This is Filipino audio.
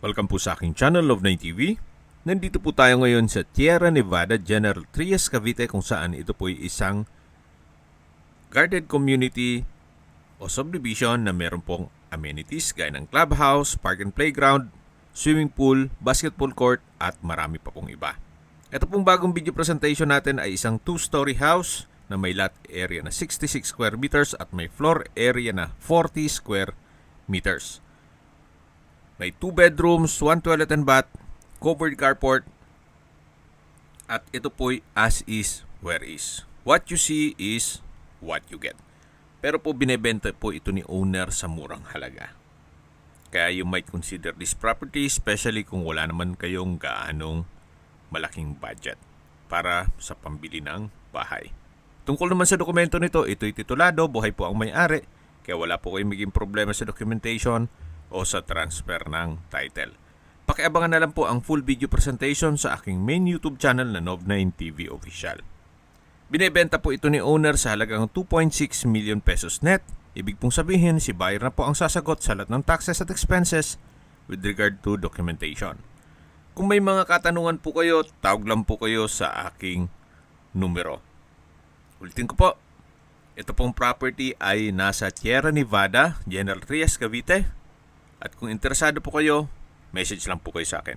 Welcome po sa aking channel, Love9 TV. Nandito po tayo ngayon sa Tierra Nevada, General Trias, Cavite, kung saan ito po ay isang guarded community o subdivision na meron pong amenities gaya ng clubhouse, park and playground, swimming pool, basketball court at marami pa pong iba. Ito pong bagong video presentation natin ay isang 2-story house na may lot area na 66 square meters at may floor area na 40 square meters. May 2 bedrooms, 1 toilet and bath, covered carport, at ito po'y as is, where is. What you see is what you get. Pero po binebenta po ito ni owner sa murang halaga. Kaya you might consider this property, especially kung wala naman kayong gaanong malaking budget para sa pambili ng bahay. Tungkol naman sa dokumento nito, ito'y titulado, buhay po ang may-ari, kaya wala po kayong maging problema sa documentation o sa transfer ng title. Pakiabangan na lang po ang full video presentation sa aking main YouTube channel na Love9 TV Official. Binebenta po ito ni owner sa halagang 2.6 million pesos net. Ibig pong sabihin, si buyer na po ang sasagot sa lahat ng taxes at expenses with regard to documentation. Kung may mga katanungan po kayo, tawag lang po kayo sa aking numero. Ulitin ko po, ito pong property ay nasa Tierra Nevada, General Trias, Cavite. At kung interesado po kayo, message lang po kayo sa akin.